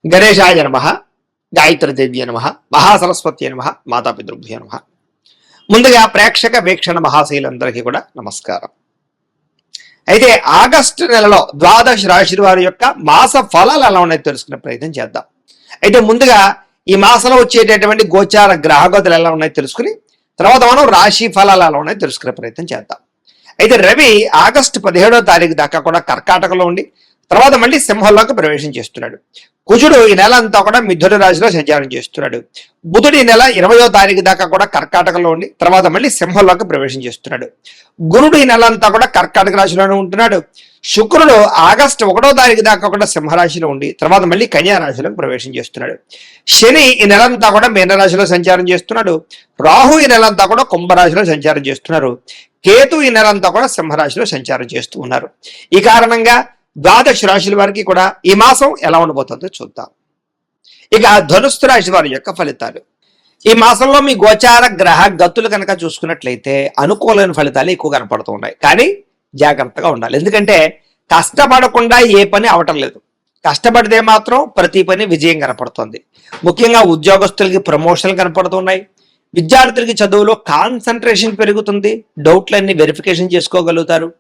గణేశాయ నమః, గాయత్రీదేవ్య నమః, మహాసరస్వత్యై నమః, మాతాపితృభ్యో నమః. ముందుగా ప్రేక్షక వీక్షణ మహాశైలందరికీ కూడా నమస్కారం. అయితే ఆగస్టు నెలలో ద్వాదశ రాశి వారి యొక్క మాస ఫలాలు ఎలా ఉన్నాయో తెలుసుకునే ప్రయత్నం చేద్దాం. అయితే ముందుగా ఈ మాసంలో వచ్చేటటువంటి గోచార గ్రహగతులు ఎలా ఉన్నాయో తెలుసుకుని తర్వాత మనం రాశి ఫలాలు ఎలా ఉన్నాయో తెలుసుకునే ప్రయత్నం చేద్దాం. అయితే రవి ఆగస్టు 17వ తారీఖు దాకా కూడా కర్కాటకలో ఉండి తర్వాత మళ్ళీ సింహంలోకి ప్రవేశం చేస్తున్నాడు. కుజుడు ఈ నెల అంతా కూడా మిథున రాశిలో సంచారం చేస్తున్నాడు. బుధుడు ఈ నెల 20వ తారీఖు దాకా కూడా కర్కాటకలో ఉండి తర్వాత మళ్ళీ సింహంలోకి ప్రవేశం చేస్తున్నాడు. గురుడు ఈ నెల అంతా కూడా కర్కాటక రాశిలోనే ఉంటున్నాడు. శుక్రుడు ఆగస్టు 1వ తారీఖు దాకా కూడా సింహరాశిలో ఉండి తర్వాత మళ్ళీ కన్యా రాశిలోకి ప్రవేశం చేస్తున్నాడు. శని ఈ నెలంతా కూడా మీనరాశిలో సంచారం చేస్తున్నాడు. రాహు ఈ నెలంతా కూడా కుంభరాశిలో సంచారం చేస్తున్నారు. కేతు ఈ నెలంతా కూడా సింహరాశిలో సంచారం చేస్తూ ఉన్నారు. ఈ కారణంగా ద్వాదశ రాశుల వారికి కూడా ఈ మాసం ఎలా ఉండబోతుందో చూద్దాం. ఇక ధనుస్సు రాశి వారి యొక్క ఫలితాలు. ఈ మాసంలో మీ గోచార గ్రహ గతులు కనుక చూసుకున్నట్లయితే అనుకూలమైన ఫలితాలు ఎక్కువ కనపడుతూ ఉన్నాయి. కానీ జాగ్రత్తగా ఉండాలి. ఎందుకంటే కష్టపడకుండా ఏ పని అవటం లేదు. కష్టపడితే మాత్రం ప్రతి పని విజయం కనపడుతుంది. ముఖ్యంగా ఉద్యోగస్తులకి ప్రమోషన్లు కనపడుతున్నాయి. విద్యార్థులకి చదువులో కాన్సన్ట్రేషన్ పెరుగుతుంది. డౌట్లన్నీ వెరిఫికేషన్ చేసుకోగలుగుతారు.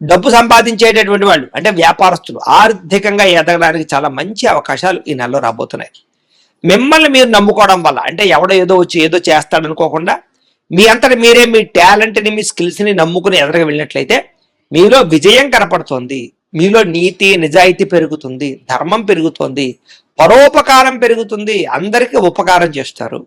డబ్బు సంపాదించేటటువంటి వాళ్ళు అంటే వ్యాపారస్తులు ఆర్థికంగా ఎదగడానికి చాలా మంచి అవకాశాలు ఈ నెలలో రాబోతున్నాయి. మిమ్మల్ని మీరు నమ్ముకోవడం వల్ల అంటే ఎవడో ఏదో వచ్చి ఏదో చేస్తాడనుకోకుండా మీ అంతటి మీరే మీ టాలెంట్ని మీ స్కిల్స్ని నమ్ముకుని ఎదరగా వెళ్ళినట్లయితే మీలో విజయం కనపడుతుంది. మీలో నీతి నిజాయితీ పెరుగుతుంది. ధర్మం పెరుగుతుంది. పరోపకారం పెరుగుతుంది. అందరికీ ఉపకారం చేస్తారు.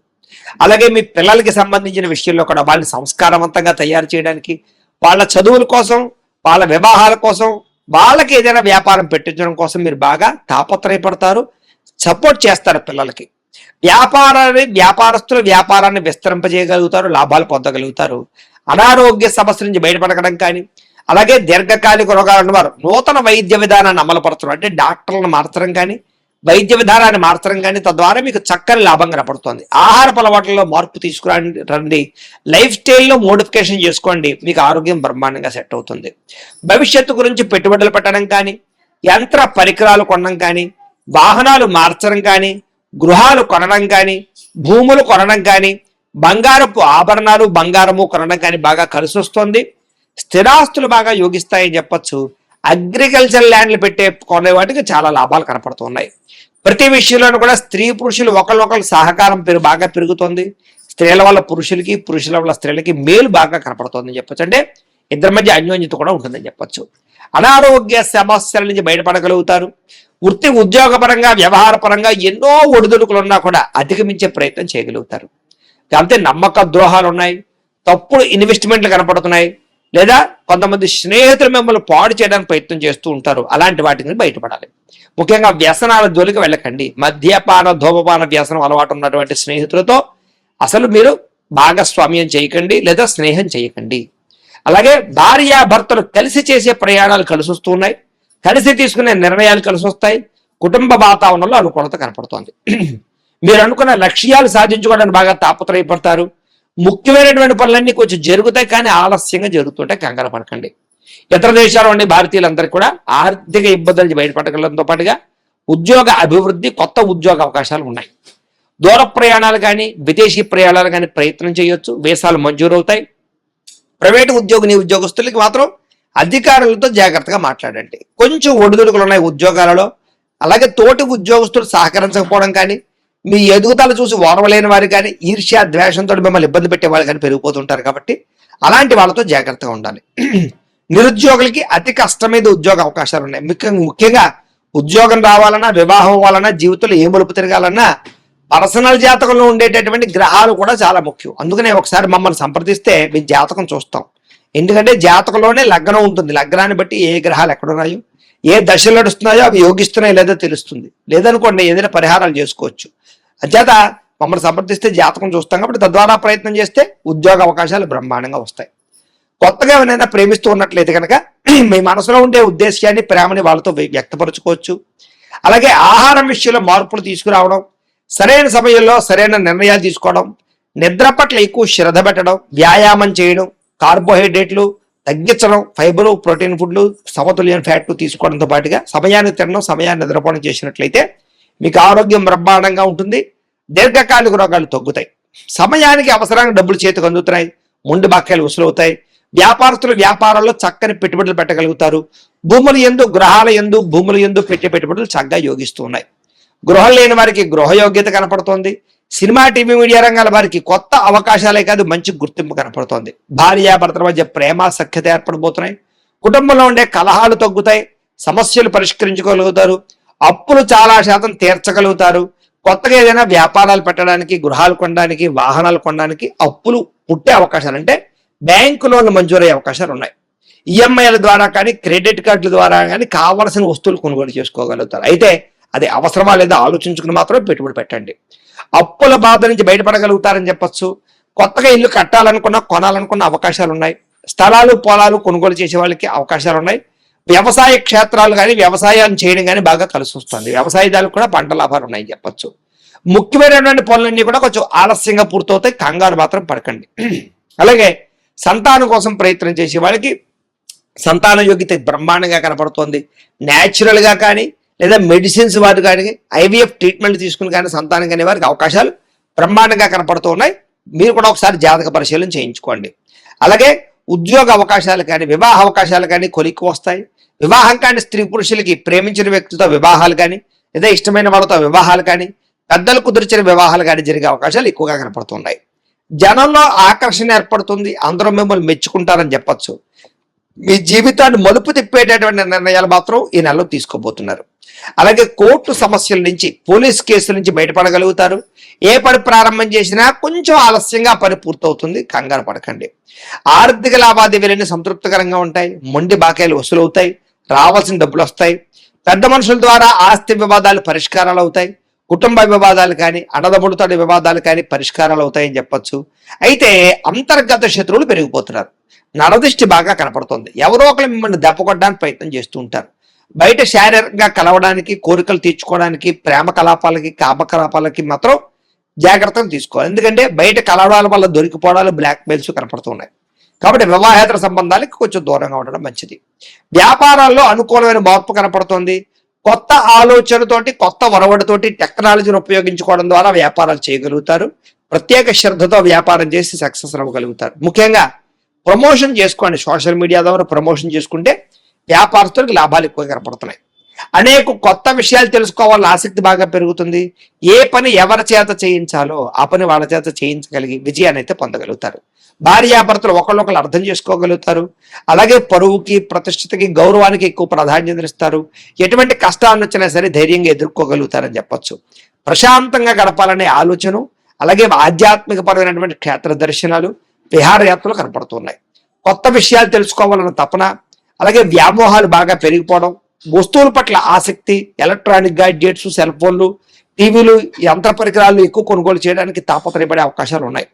అలాగే మీ పిల్లలకి సంబంధించిన విషయంలో కూడా వాళ్ళని సంస్కారవంతంగా తయారు చేయడానికి వాళ్ళ చదువుల కోసం వాళ్ళ వివాహాల కోసం వాళ్ళకి ఏదైనా వ్యాపారం పెట్టించడం కోసం మీరు బాగా తాపత్రయపడతారు. సపోర్ట్ చేస్తారు పిల్లలకి. వ్యాపారస్తులు వ్యాపారాన్ని విస్తరింపజేయగలుగుతారు. లాభాలు పొందగలుగుతారు. అనారోగ్య సమస్య నుంచి బయటపడడం కానీ అలాగే దీర్ఘకాలిక రోగాలను వారు నూతన వైద్య విధానాన్ని అమలుపరచడం అంటే డాక్టర్లను మార్చడం కానీ వైద్య విధానాన్ని మార్చడం కానీ తద్వారా మీకు చక్కని లాభం కనపడుతుంది. ఆహారపు అలవాట్లలో మార్పు తీసుకురండి. లైఫ్ స్టైల్లో మోడిఫికేషన్ చేసుకోండి. మీకు ఆరోగ్యం బ్రహ్మాండంగా సెట్ అవుతుంది. భవిష్యత్తు గురించి పెట్టుబడులు పెట్టడం కానీ యంత్ర పరికరాలు కొనడం కానీ వాహనాలు మార్చడం కానీ గృహాలు కొనడం కానీ భూములు కొనడం కానీ బంగారపు ఆభరణాలు బంగారము కొనడం కానీ బాగా కలిసి వస్తుంది. స్థిరాస్తులు బాగా యోగిస్తాయని చెప్పచ్చు. అగ్రికల్చర్ ల్యాండ్లు కొనే వాటికి చాలా లాభాలు కనపడుతున్నాయి. ప్రతి విషయంలోనూ కూడా స్త్రీ పురుషులు ఒకళ్ళొకళ్ళు సహకారం బాగా పెరుగుతుంది. స్త్రీల వల్ల పురుషులకి పురుషుల వల్ల స్త్రీలకి మేలు బాగా కనపడుతుందని చెప్పొచ్చు. అంటే ఇద్దరి మధ్య అన్యోన్యత కూడా ఉంటుందని చెప్పొచ్చు. అనారోగ్య సమస్యల నుంచి బయటపడగలుగుతారు. వృత్తి ఉద్యోగపరంగా వ్యవహార పరంగా ఎన్నో ఒడిదుడుకులు ఉన్నా కూడా అధిగమించే ప్రయత్నం చేయగలుగుతారు. అంతే నమ్మక ద్రోహాలు ఉన్నాయి. తప్పుడు ఇన్వెస్ట్మెంట్లు కనపడుతున్నాయి. లేదా కొంతమంది స్నేహితులు మిమ్మల్ని పాడు చేయడానికి ప్రయత్నం చేస్తూ ఉంటారు. అలాంటి వాటి నుంచి బయటపడాలి. ముఖ్యంగా వ్యసనాల జోలికి వెళ్ళకండి. మద్యపాన ధూమపాన వ్యసనం అలవాటు ఉన్నటువంటి స్నేహితులతో అసలు మీరు భాగస్వామ్యం చేయకండి లేదా స్నేహం చేయకండి. అలాగే భార్యాభర్తలు కలిసి చేసే ప్రయాణాలు కలిసి వస్తున్నాయి. కలిసి తీసుకునే నిర్ణయాలు కలిసి వస్తాయి. కుటుంబ వాతావరణంలో అనుకూలత కనపడుతోంది. మీరు అనుకున్న లక్ష్యాలు సాధించుకోవడానికి బాగా తాపత్రయపడతారు. ముఖ్యమైనటువంటి పనులన్నీ కొంచెం జరుగుతాయి కానీ ఆలస్యంగా జరుగుతుంటాయి. కంగారు పడకండి. ఇతర దేశాల్లోని భారతీయులందరికీ కూడా ఆర్థిక ఇబ్బందుల నుంచి బయటపడగలంతో పాటుగా ఉద్యోగ అభివృద్ధి కొత్త ఉద్యోగ అవకాశాలు ఉన్నాయి. దూర ప్రయాణాలు కానీ విదేశీ ప్రయాణాలు కానీ ప్రయత్నం చేయొచ్చు. వీసాలు మంజూరవుతాయి. ప్రైవేటు ఉద్యోగస్తులకి మాత్రం అధికారులతో జాగ్రత్తగా మాట్లాడండి. కొంచెం ఒడిదుడుకులు ఉన్నాయి ఉద్యోగాలలో. అలాగే తోటి ఉద్యోగస్తులు సహకరించకపోవడం కానీ మీ ఎదుగుదల చూసి ఓర్వలేని వారు కానీ ఈర్ష్య ద్వేషంతో మిమ్మల్ని ఇబ్బంది పెట్టే వాళ్ళు కానీ పెరిగిపోతుంటారు. కాబట్టి అలాంటి వాళ్ళతో జాగ్రత్తగా ఉండాలి. నిరుద్యోగులకి అతి కష్టమైన ఉద్యోగ అవకాశాలు ఉన్నాయి. ముఖ్యంగా ఉద్యోగం రావాలన్నా వివాహం అవ్వాలన్నా జీవితంలో ఏ మలుపు తిరగాలన్నా పర్సనల్ జాతకంలో ఉండేటటువంటి గ్రహాలు కూడా చాలా ముఖ్యం. అందుకనే ఒకసారి మమ్మల్ని సంప్రదిస్తే మీ జాతకం చూస్తాం. ఎందుకంటే జాతకంలోనే లగ్నం ఉంటుంది. లగ్నాన్ని బట్టి ఏ గ్రహాలు ఎక్కడున్నాయో ఏ దశలు నడుస్తున్నాయో అవి యోగిస్తున్నాయో లేదో తెలుస్తుంది. లేదనుకోండి ఏదైనా పరిహారాలు చేసుకోవచ్చు. అంచేత మమ్మల్ని సంప్రదిస్తే జాతకం చూస్తాం కాబట్టి తద్వారా ప్రయత్నం చేస్తే ఉద్యోగ అవకాశాలు బ్రహ్మాండంగా వస్తాయి. కొత్తగా ఎవరైనా ప్రేమిస్తూ ఉన్నట్లయితే కనుక మీ మనసులో ఉండే ఉద్దేశాన్ని ప్రేమని వాళ్ళతో వ్యక్తపరచుకోవచ్చు. అలాగే ఆహారం విషయంలో మార్పులు తీసుకురావడం, సరైన సమయంలో సరైన నిర్ణయాలు తీసుకోవడం, నిద్ర పట్ల ఎక్కువ శ్రద్ధ పెట్టడం, వ్యాయామం చేయడం, కార్బోహైడ్రేట్లు తగ్గించడం, ఫైబరు ప్రోటీన్ ఫుడ్లు సమతుల్యమైన ఫ్యాట్లు తీసుకోవడంతో పాటుగా సమయాన్ని తినడం సమయాన్ని నిద్రపోవడం చేసినట్లయితే మీకు ఆరోగ్యం బ్రహ్మాండంగా ఉంటుంది. దీర్ఘకాలిక రోగాలు తగ్గుతాయి. సమయానికి అవసరానికి డబ్బులు చేతికి అందుతున్నాయి. ముందు బాక్యాలు వసూలవుతాయి. వ్యాపారస్తులు వ్యాపారాల్లో చక్కని పెట్టుబడులు పెట్టగలుగుతారు. భూముల యందు గృహాల యందు భూముల యందు పెట్టే పెట్టుబడులు చక్కగా యోగిస్తూ ఉన్నాయి. గృహం లేని వారికి గృహయోగ్యత కనపడుతోంది. సినిమా టీవీ మీడియా రంగాల వారికి కొత్త అవకాశాలే కాదు మంచి గుర్తింపు కనపడుతోంది. భార్యాభర్తల మధ్య ప్రేమ సఖ్యత ఏర్పడబోతున్నాయి. కుటుంబంలో ఉండే కలహాలు తగ్గుతాయి. సమస్యలు పరిష్కరించుకోగలుగుతారు. అప్పులు చాలా శాతం తీర్చగలుగుతారు. కొత్తగా ఏదైనా వ్యాపారాలు పెట్టడానికి, గృహాలు కొనడానికి, వాహనాలు కొనడానికి అప్పులు పుట్టే అవకాశాలు, అంటే బ్యాంకు లోన్లు మంజూరయ్యే అవకాశాలు ఉన్నాయి. ఈఎంఐల ద్వారా కానీ క్రెడిట్ కార్డుల ద్వారా కానీ కావలసిన వస్తువులు కొనుగోలు చేసుకోగలుగుతారు. అయితే అది అవసరమా లేదా ఆలోచించుకుని మాత్రమే పెట్టుబడి పెట్టండి. అప్పుల బాధ నుంచి బయటపడగలుగుతారని చెప్పొచ్చు. కొత్తగా ఇల్లు కట్టాలనుకున్నా కొనాలనుకున్న అవకాశాలు ఉన్నాయి. స్థలాలు పొలాలు కొనుగోలు చేసే వాళ్ళకి అవకాశాలు ఉన్నాయి. వ్యవసాయ క్షేత్రాలు కానీ వ్యవసాయం చేయడం కానీ బాగా కలిసి వస్తుంది. వ్యవసాయదారులకు కూడా పంట లాభాలు ఉన్నాయని చెప్పొచ్చు. ముఖ్యమైనటువంటి పనులన్నీ కూడా కొంచెం ఆలస్యంగా పూర్తవుతాయి. కంగారు మాత్రం పడకండి. అలాగే సంతానం కోసం ప్రయత్నం చేసే వాళ్ళకి సంతాన యోగ్యత బ్రహ్మాండంగా కనపడుతోంది. న్యాచురల్గా కానీ లేదా మెడిసిన్స్ వారు కానీ ఐవీఎఫ్ ట్రీట్మెంట్ తీసుకుని కానీ సంతానం కానీ వారికి అవకాశాలు బ్రహ్మాండంగా కనపడుతూ ఉన్నాయి. మీరు కూడా ఒకసారి జాతక పరిశీలన చేయించుకోండి. అలాగే ఉద్యోగ అవకాశాలు కానీ వివాహ అవకాశాలు కానీ కొలిక్కి వస్తాయి. వివాహం కాని స్త్రీ పురుషులకి ప్రేమించిన వ్యక్తితో వివాహాలు కానీ లేదా ఇష్టమైన వాళ్ళతో వివాహాలు కానీ పెద్దలు కుదిర్చిన వివాహాలు కానీ జరిగే అవకాశాలు ఎక్కువగా కనపడుతున్నాయి. జనంలో ఆకర్షణ ఏర్పడుతుంది. అందరూ మిమ్మల్ని మెచ్చుకుంటారని చెప్పొచ్చు. మీ జీవితాన్ని మలుపు తిప్పేటటువంటి నిర్ణయాలు మాత్రం ఈ నెలలో తీసుకోబోతున్నారు. అలాగే కోర్టు సమస్యల నుంచి, పోలీస్ కేసుల నుంచి బయటపడగలుగుతారు. ఏ పని ప్రారంభం చేసినా కొంచెం ఆలస్యంగా పని పూర్తవుతుంది. కంగారు పడకండి. ఆర్థిక లావాదేవీలన్నీ సంతృప్తికరంగా ఉంటాయి. మొండి బాకాయలు వసూలవుతాయి. రావాల్సిన డబ్బులు వస్తాయి. పెద్ద మనుషుల ద్వారా ఆస్తి వివాదాలు పరిష్కారాలు అవుతాయి. కుటుంబ వివాదాలు కానీ అన్నదమ్ములతో వివాదాలు కానీ పరిష్కారాలు అవుతాయని చెప్పొచ్చు. అయితే అంతర్గత శత్రువులు పెరిగిపోతున్నారు. నరదృష్టి బాగా కనపడుతుంది. ఎవరో ఒకరు మిమ్మల్ని దెబ్బ కొట్టడానికి ప్రయత్నం చేస్తూ ఉంటారు. బయట శారీరకంగా కలవడానికి, కోరికలు తీర్చుకోవడానికి, ప్రేమ కలాపాలకి, కామకలాపాలకి మాత్రం జాగ్రత్తలు తీసుకోవాలి. ఎందుకంటే బయట కలవడాల వల్ల దొరికిపోవడాలు, బ్లాక్ మెయిల్స్ కనపడుతున్నాయి. కాబట్టి వివాహేతర సంబంధాలకి కొంచెం దూరంగా ఉండడం మంచిది. వ్యాపారాల్లో అనుకూలమైన మార్పు కనపడుతుంది. కొత్త ఆలోచనతోటి, కొత్త వరవడితోటి టెక్నాలజీని ఉపయోగించుకోవడం ద్వారా వ్యాపారాలు చేయగలుగుతారు. ప్రత్యేక శ్రద్ధతో వ్యాపారం చేసి సక్సెస్ అవ్వగలుగుతారు. ముఖ్యంగా ప్రమోషన్ చేసుకోండి. సోషల్ మీడియా ద్వారా ప్రమోషన్ చేసుకుంటే వ్యాపారస్తులకు లాభాలు ఎక్కువ కనపడుతున్నాయి. అనేక కొత్త విషయాలు తెలుసుకోవాలని ఆసక్తి బాగా పెరుగుతుంది. ఏ పని ఎవరి చేత చేయించాలో ఆ పని వాళ్ళ చేత చేయించగలిగి విజయాన్ని అయితే పొందగలుగుతారు. భార్యాభర్తలు ఒకళ్ళొకళ్ళు అర్థం చేసుకోగలుగుతారు. అలాగే పరువుకి, ప్రతిష్టతకి, గౌరవానికి ఎక్కువ ప్రాధాన్యత ఇస్తారు. ఎటువంటి కష్టాన్ని వచ్చినా సరే ధైర్యంగా ఎదుర్కోగలుగుతారని చెప్పొచ్చు. ప్రశాంతంగా గడపాలనే ఆలోచన, అలాగే ఆధ్యాత్మిక పరమైనటువంటి క్షేత్ర దర్శనాలు, విహారయాత్రలు కనపడుతున్నాయి. కొత్త విషయాలు తెలుసుకోవాలన్న తపన, అలాగే వ్యామోహాలు బాగా పెరిగిపోవడం, వస్తువుల పట్ల ఆసక్తి, ఎలక్ట్రానిక్ గ్యాడ్జెట్స్, సెల్ ఫోన్లు, టీవీలు, యంత్ర పరికరాలు ఎక్కువ కొనుగోలు చేయడానికి తాపత్రయపడే అవకాశాలు ఉన్నాయి.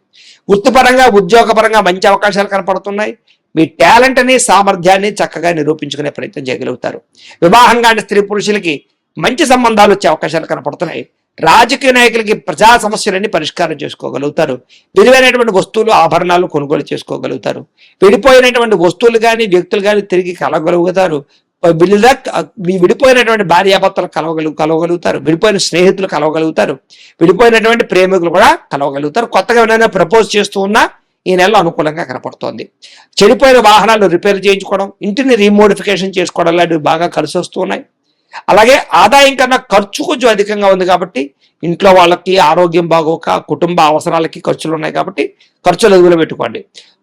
వృత్తిపరంగా, ఉద్యోగపరంగా మంచి అవకాశాలు కనపడుతున్నాయి. మీ టాలెంట్ అని, సామర్థ్యాన్ని చక్కగా నిరూపించుకునే ప్రయత్నం చేయగలుగుతారు. వివాహం కాని స్త్రీ పురుషులకి మంచి సంబంధాలు వచ్చే అవకాశాలు కనపడుతున్నాయి. రాజకీయ నాయకులకి ప్రజా సమస్యలన్నీ పరిష్కారం చేసుకోగలుగుతారు. విలువైనటువంటి వస్తువులు, ఆభరణాలు కొనుగోలు చేసుకోగలుగుతారు. విడిపోయినటువంటి వస్తువులు కానీ వ్యక్తులు కానీ తిరిగి కలగలుగుతారు. విడిపోయినటువంటి భార్యాభర్తలు కలవగలుగుతారు. విడిపోయిన స్నేహితులు కలవగలుగుతారు. విడిపోయినటువంటి ప్రేమికులు కూడా కలవగలుగుతారు. కొత్తగా ఏమైనా ప్రపోజ్ చేస్తూ ఉన్నా ఈ నెలలో అనుకూలంగా కనపడుతోంది. చెడిపోయిన వాహనాలు రిపేర్ చేయించుకోవడం, ఇంటిని రీమోడిఫికేషన్ చేసుకోవడం లాంటివి బాగా కలిసి వస్తూ ఉన్నాయి. అలాగే ఆదాయం కన్నా ఖర్చు కొంచెం అధికంగా ఉంది కాబట్టి ఇంట్లో వాళ్ళకి ఆరోగ్యం బాగోక, కుటుంబ అవసరాలకి ఖర్చులు ఉన్నాయి కాబట్టి ఖర్చులు అదుపులో పెట్టుకోండి.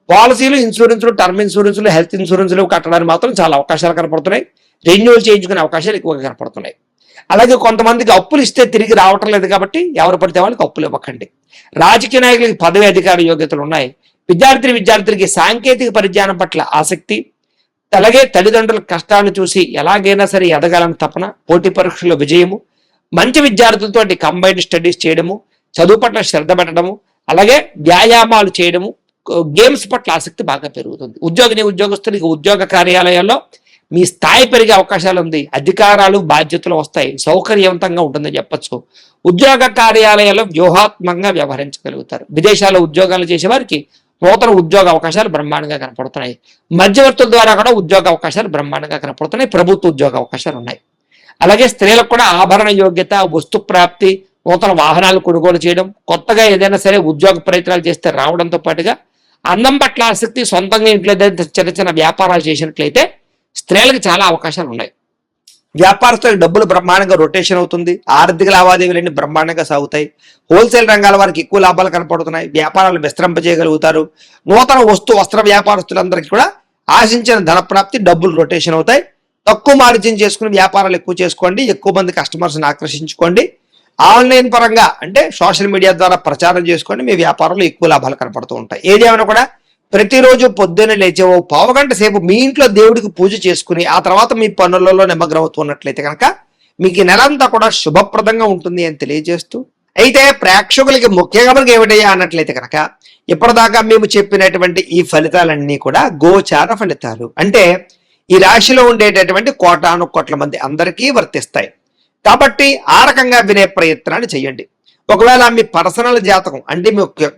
పాలసీలు, ఇన్సూరెన్స్లు, టర్మ్ ఇన్సూరెన్స్లు, హెల్త్ ఇన్సూరెన్స్లు కట్టడానికి మాత్రం చాలా అవకాశాలు కనపడుతున్నాయి. రెన్యూవల్ చేయించుకునే అవకాశాలు ఎక్కువగా కనపడుతున్నాయి. అలాగే కొంతమందికి అప్పులు ఇస్తే తిరిగి రావటం లేదు కాబట్టి ఎవరు పడితే వాళ్ళకి అప్పులు ఇవ్వకండి. రాజకీయ నాయకులకి పదవి అధికార యోగ్యతలు ఉన్నాయి. విద్యార్థులకి సాంకేతిక పరిజ్ఞానం పట్ల ఆసక్తి, అలాగే తల్లిదండ్రుల కష్టాన్ని చూసి ఎలాగైనా సరే ఎదగాలని తపన, పోటీ పరీక్షల్లో విజయము, మంచి విద్యార్థులతో కంబైన్డ్ స్టడీస్ చేయడము, చదువు పట్ల శ్రద్ధ పెట్టడము, అలాగే వ్యాయామాలు చేయడము, గేమ్స్ పట్ల ఆసక్తి బాగా పెరుగుతుంది. ఉద్యోగస్తులకి ఉద్యోగ కార్యాలయాల్లో మీ స్థాయి పెరిగే అవకాశాలు ఉంది. అధికారాలు, బాధ్యతలు వస్తాయి. సౌకర్యవంతంగా ఉంటుందని చెప్పొచ్చు. ఉద్యోగ కార్యాలయాల్లో వ్యూహాత్మకంగా వ్యవహరించగలుగుతారు. విదేశాల్లో ఉద్యోగాలు చేసే వారికి నూతన ఉద్యోగ అవకాశాలు బ్రహ్మాండంగా కనపడుతున్నాయి. మధ్యవర్తుల ద్వారా కూడా ఉద్యోగ అవకాశాలు బ్రహ్మాండంగా కనపడుతున్నాయి. ప్రభుత్వ ఉద్యోగ అవకాశాలు ఉన్నాయి. అలాగే స్త్రీలకు కూడా ఆభరణ యోగ్యత, వస్తు ప్రాప్తి, నూతన వాహనాలు కొనుగోలు చేయడం, కొత్తగా ఏదైనా సరే ఉద్యోగ ప్రయత్నాలు చేస్తే రావడంతో పాటుగా అందం పట్ల ఆసక్తి, సొంతంగా ఇంట్లో చిన్న చిన్న వ్యాపారాలు చేసినట్లయితే స్త్రీలకు చాలా అవకాశాలు ఉన్నాయి. వ్యాపారస్తులకు డబ్బులు బ్రహ్మాండంగా రొటేషన్ అవుతుంది. ఆర్థిక లావాదేవీలన్నీ బ్రహ్మాండంగా సాగుతాయి. హోల్సేల్ రంగాల వారికి ఎక్కువ లాభాలు కనపడుతున్నాయి. వ్యాపారాలు విస్తరింపజేయగలుగుతారు. నూతన వస్త్ర వ్యాపారస్తులందరికీ కూడా ఆశించిన ధన ప్రాప్తి, డబ్బులు రొటేషన్ అవుతాయి. తక్కువ మార్జిన్ చేసుకుని వ్యాపారాలు ఎక్కువ చేసుకోండి. ఎక్కువ మంది కస్టమర్స్ని ఆకర్షించుకోండి. ఆన్లైన్ పరంగా అంటే సోషల్ మీడియా ద్వారా ప్రచారం చేసుకోండి. మీ వ్యాపారంలో ఎక్కువ లాభాలు కనపడుతూ ఉంటాయి. ఏదేమైనా కూడా ప్రతిరోజు పొద్దున్నే లేచే ఓ పావుగంట సేపు మీ ఇంట్లో దేవుడికి పూజ చేసుకుని ఆ తర్వాత మీ పనులలో నిమగ్నం అవుతున్నట్లయితే కనుక మీకు ఈ నెలంతా కూడా శుభప్రదంగా ఉంటుంది అని తెలియజేస్తూ, అయితే ప్రేక్షకులకి ముఖ్యంగా మనకి ఏమిటయ్యా అన్నట్లయితే కనుక ఇప్పటిదాకా మేము చెప్పినటువంటి ఈ ఫలితాలన్నీ కూడా గోచార ఫలితాలు. అంటే ఈ రాశిలో ఉండేటటువంటి కోటాను కోట్ల మంది అందరికీ వర్తిస్తాయి. కాబట్టి ఆ రకంగా వినే ప్రయత్నాన్ని చేయండి. ఒకవేళ మీ పర్సనల్ జాతకం అంటే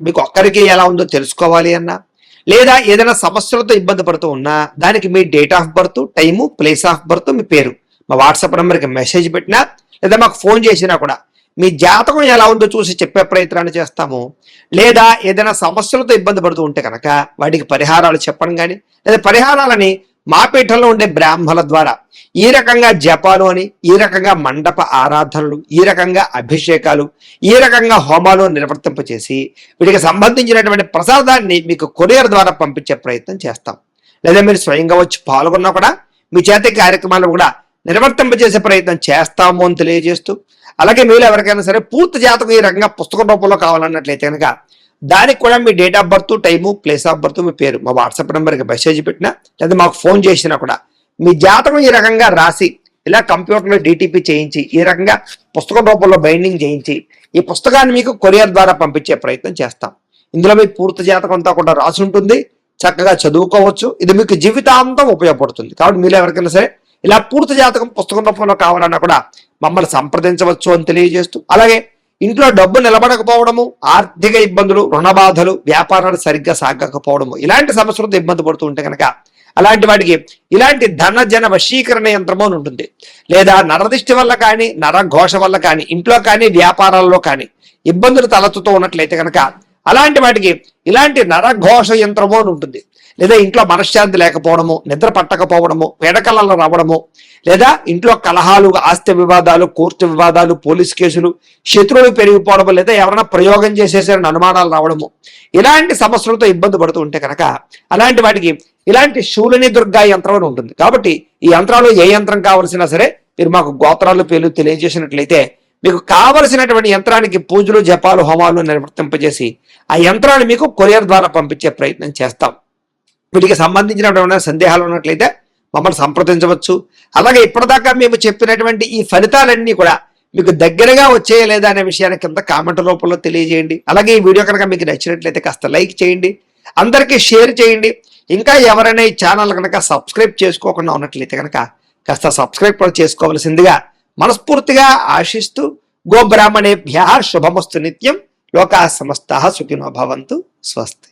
మీకు ఒక్కరికి ఎలా ఉందో తెలుసుకోవాలి అన్నా, లేదా ఏదైనా సమస్యలతో ఇబ్బంది పడుతూ ఉన్నా దానికి మీ date of birth, time, place of birth, మీ పేరు మా వాట్సాప్ నెంబర్కి మెసేజ్ పెట్టినా లేదా మాకు ఫోన్ చేసినా కూడా మీ జాతకం ఎలా ఉందో చూసి చెప్పే ప్రయత్నాన్ని చేస్తాము. లేదా ఏదైనా సమస్యలతో ఇబ్బంది పడుతూ ఉంటే కనుక వాటికి పరిహారాలు చెప్పడం కానీ, లేదా పరిహారాలని మా పీఠంలో ఉండే బ్రాహ్మణుల ద్వారా ఈ రకంగా జపాలు అని, ఈ రకంగా మండప ఆరాధనలు, ఈ రకంగా అభిషేకాలు, ఈ రకంగా హోమాలు నిర్వర్తింపచేసి వీటికి సంబంధించినటువంటి ప్రసాదాన్ని మీకు కొరియర్ ద్వారా పంపించే ప్రయత్నం చేస్తాం. లేదా మీరు స్వయంగా వచ్చి పాల్గొన్నా కూడా మీ చేతి కార్యక్రమాలు కూడా నిర్వర్తింపజేసే ప్రయత్నం చేస్తాము అని తెలియజేస్తూ, అలాగే మీరు ఎవరికైనా సరే పూర్తి జాతకం ఈ రకంగా పుస్తకం రూపంలో కావాలన్నట్లయితే కనుక దానికి కూడా మీ date of birth, time, place of birth, మీ పేరు మా వాట్సాప్ నెంబర్కి మెసేజ్ పెట్టినా లేదా మాకు ఫోన్ చేసినా కూడా మీ జాతకం ఈ రకంగా రాసి ఇలా కంప్యూటర్లో డిటిపి చేయించి ఈ రకంగా పుస్తకం రూపంలో బైండింగ్ చేయించి ఈ పుస్తకాన్ని మీకు కొరియర్ ద్వారా పంపించే ప్రయత్నం చేస్తాం. ఇందులో మీ పూర్తి జాతకం అంతా కూడా రాసి ఉంటుంది. చక్కగా చదువుకోవచ్చు. ఇది మీకు జీవితాంతం ఉపయోగపడుతుంది. కాబట్టి మీరు ఎవరికైనా సరే ఇలా పూర్తి జాతకం పుస్తకం రూపంలో కావాలన్నా కూడా మమ్మల్ని సంప్రదించవచ్చు అని తెలియజేస్తూ, అలాగే ఇంట్లో డబ్బు నిలబడకపోవడము, ఆర్థిక ఇబ్బందులు, రుణ బాధలు, వ్యాపారాలు సరిగ్గా సాగకపోవడము, ఇలాంటి సమస్యలతో ఇబ్బంది పడుతూ ఉంటే కనుక అలాంటి వాటికి ఇలాంటి ధనజన వశీకరణ యంత్రము అని ఉంటుంది. లేదా నరదిష్టి వల్ల కానీ, నరఘోష వల్ల కానీ, ఇంట్లో కానీ వ్యాపారాల్లో కానీ ఇబ్బందులు తలెత్తుతూ ఉన్నట్లయితే కనుక అలాంటి వాటికి ఇలాంటి నరఘోష యంత్రము అని ఉంటుంది. లేదా ఇంట్లో మనశ్శాంతి లేకపోవడము, నిద్ర పట్టకపోవడము, పేడకలలు రావడము, లేదా ఇంట్లో కలహాలు, ఆస్తి వివాదాలు, కోర్టు వివాదాలు, పోలీస్ కేసులు, శత్రువులు పెరిగిపోవడము, లేదా ఎవరైనా ప్రయోగం చేసేసారని అనుమానాలు రావడము, ఇలాంటి సమస్యలతో ఇబ్బంది పడుతూ ఉంటే కనుక అలాంటి వాటికి ఇలాంటి శూలిని దుర్గా యంత్రం అని ఉంటుంది. కాబట్టి ఈ యంత్రాలు ఏ యంత్రం కావలసినా సరే మీరు మాకు గోత్రాలు పేర్లు తెలియజేసినట్లయితే మీకు కావలసినటువంటి యంత్రానికి పూజలు, జపాలు, హోమాలు నిర్వర్తింపజేసి ఆ యంత్రాన్ని మీకు కొరియర్ ద్వారా పంపించే ప్రయత్నం చేస్తాం. వీటికి సంబంధించినటువంటి సందేహాలు ఉన్నట్లయితే మమ్మల్ని సంప్రదించవచ్చు. అలాగే ఇప్పటిదాకా మేము చెప్పినటువంటి ఈ ఫలితాలన్నీ కూడా మీకు దగ్గరగా వచ్చేయలేదా అనే విషయాన్ని కింద కామెంట్ రూపంలో తెలియజేయండి. అలాగే ఈ వీడియో కనుక మీకు నచ్చినట్లయితే కాస్త లైక్ చేయండి, అందరికీ షేర్ చేయండి. ఇంకా ఎవరైనా ఈ ఛానల్ కనుక సబ్స్క్రైబ్ చేసుకోకుండా ఉన్నట్లయితే కనుక కాస్త సబ్స్క్రైబ్ కూడా చేసుకోవాల్సిందిగా మనస్ఫూర్తిగా ఆశిస్తూ, గోబ్రాహ్మణేభ్యః శుభమస్తు నిత్యం, లోకాః సమస్తాః సుఖినో భవంతు, స్వస్తి.